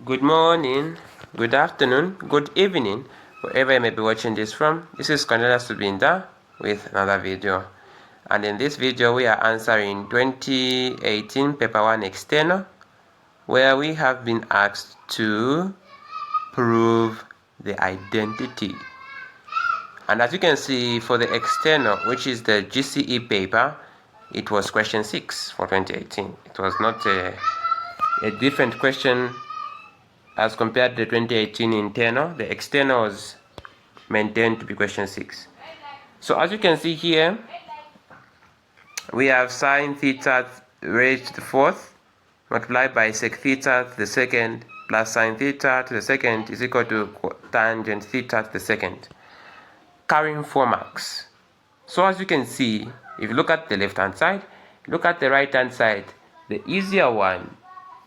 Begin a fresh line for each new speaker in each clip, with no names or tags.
Good morning, good afternoon, good evening, wherever you may be watching this from. This is Cornelius Subinda with another video. And in this video, we are answering 2018 Paper 1 External, where we have been asked to prove the identity. And as you can see, for the external, which is the GCE paper, it was question 6 for 2018. It was not a different question as compared to the 2018 internal. The external was maintained to be question 6. So as you can see here, we have sine theta raised to the fourth multiplied by sec theta to the second plus sine theta to the second is equal to tangent theta to the second, carrying 4 marks. So as you can see, if you look at the left hand side, look at the right hand side, the easier one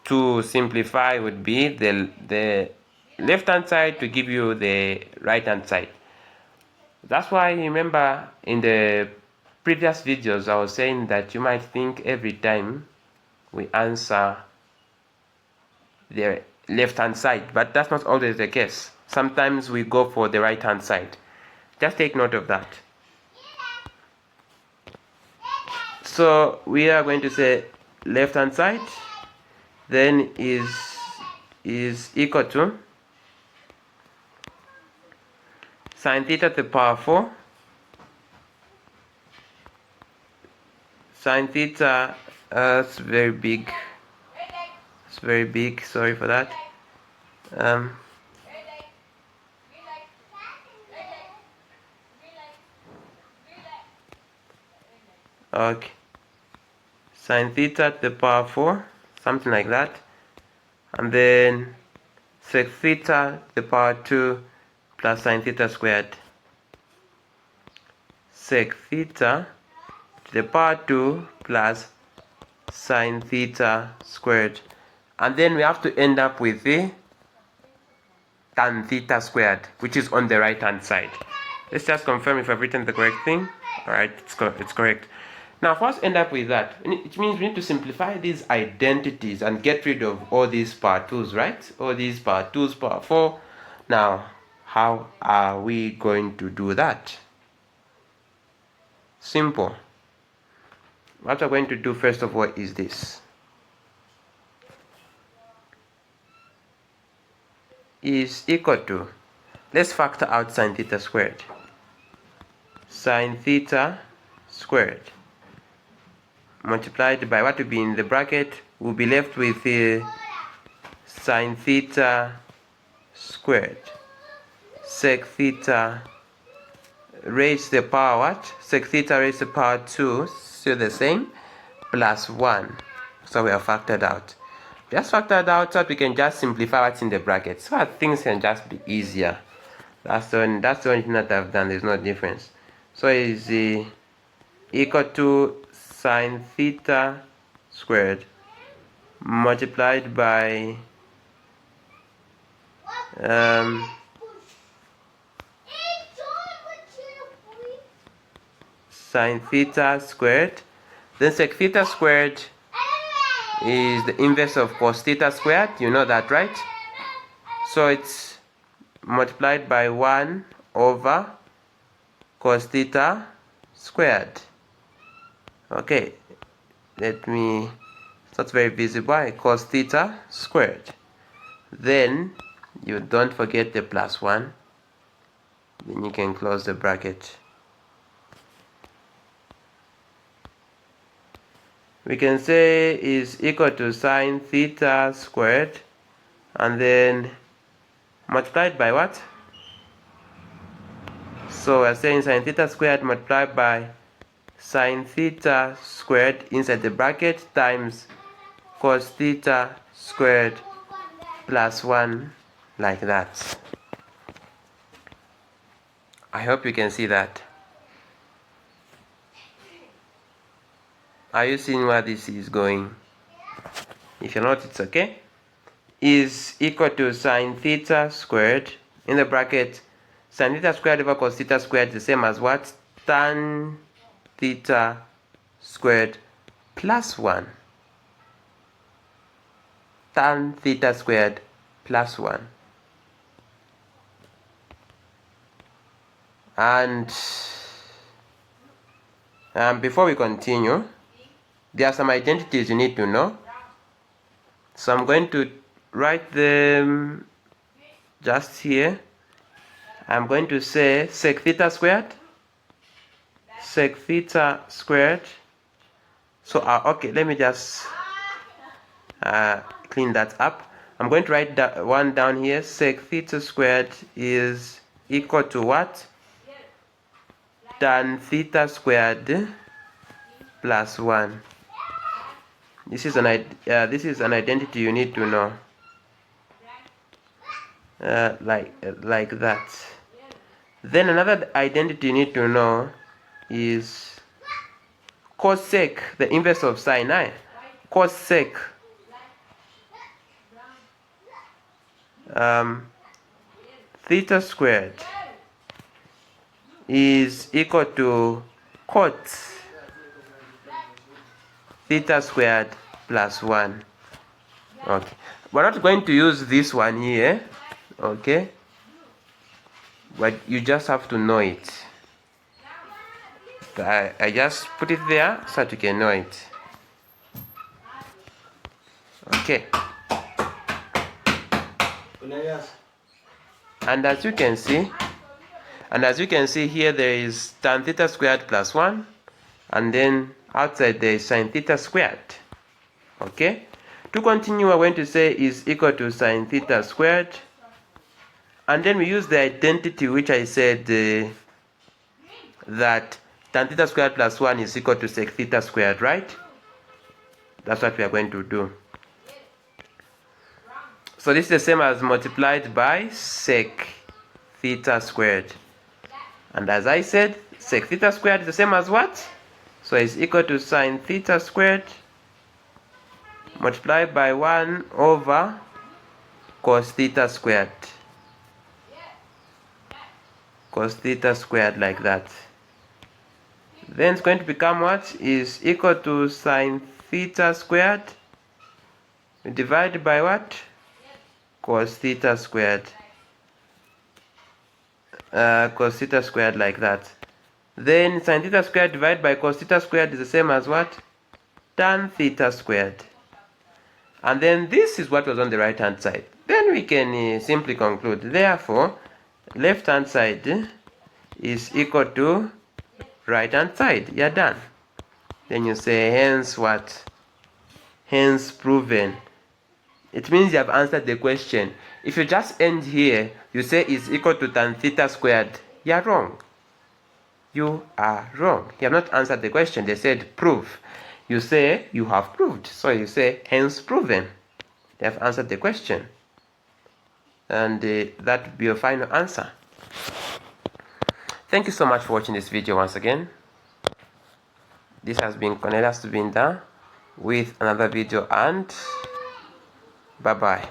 to simplify would be the left hand side to give you the right hand side. That's why, remember, in the previous videos I was saying that you might think every time we answer the left hand side, but that's not always the case. Sometimes we go for the right hand side. Just take note of that. So we are going to say left hand side then is equal to sine theta to the power 4. Sine theta, it's very big. It's very big. Sorry for that. Okay. Sine theta to the power 4, something like that, and then sec theta to the power 2 plus sine theta squared. Sec theta to the power 2 plus sine theta squared, and then we have to end up with the tan theta squared, which is on the right hand side. Let's just confirm if I've written the correct thing. Alright, it's correct. Now, first end up with that, it means we need to simplify these identities and get rid of all these power 2's, right? All these power 2's, power 4. Now, how are we going to do that? Simple. What we're going to do first of all is this. Is equal to, let's factor out sine theta squared. Sine theta squared multiplied by what will be in the bracket, we'll be left with sine theta squared sec theta raised to the power what? Sec theta raised to the power 2, still the same, plus 1. So we have factored out. Just factored out so that we can just simplify what's in the bracket, so that things can just be easier. That's the only thing that I've done. There's no difference. So it's equal to sine theta squared multiplied by sine theta squared, then sec theta squared is the inverse of cos theta squared, you know that, right? So it's multiplied by 1 over cos theta squared. Okay, it's not very visible. Cos theta squared. Then you don't forget the plus 1. Then you can close the bracket. We can say is equal to sine theta squared, and then multiplied by what? So we're saying sine theta squared multiplied by sine theta squared inside the bracket times cos theta squared plus 1, like that. I hope you can see that. Are you seeing where this is going? If you're not, it's okay. Is equal to sine theta squared in the bracket sine theta squared over cos theta squared, the same as what? Tan theta squared plus 1. Tan theta squared plus 1. And before we continue, there are some identities you need to know. So I'm going to write them just here. I'm going to say sec theta squared. Sec theta squared. So okay, let me just clean that up. I'm going to write that one down here. Sec theta squared is equal to what? Tan theta squared plus 1. This is an identity you need to know. Like that. Then another identity you need to know is cosec, the inverse of sin I. Cosec theta squared is equal to cot theta squared plus 1. Okay, we're not going to use this one here, okay, but you just have to know it. I just put it there so that you can know it. Okay. And as you can see here, there is tan theta squared plus 1, and then outside there is sin theta squared. Okay, to continue, we're going to say is equal to sin theta squared, and then we use the identity which I said that tan theta squared plus 1 is equal to sec theta squared, right? That's what we are going to do. So this is the same as multiplied by sec theta squared. And as I said, sec theta squared is the same as what? So it's equal to sin theta squared multiplied by 1 over cos theta squared. Cos theta squared, like that. Then it's going to become what? Is equal to sin theta squared divided by what? Cos theta squared. Cos theta squared, like that. Then sin theta squared divided by cos theta squared is the same as what? Tan theta squared. And then this is what was on the right hand side. Then we can simply conclude, therefore left hand side is equal to right hand side. You're done. Then you say hence what? Hence proven. It means you have answered the question. If you just end here, you say is equal to tan theta squared, you are wrong. You are wrong. You have not answered the question. They said prove. You say you have proved. So you say hence proven. They have answered the question. And that would be your final answer. Thank you so much for watching this video once again. This has been Cornelius Tubinda with another video, and bye bye.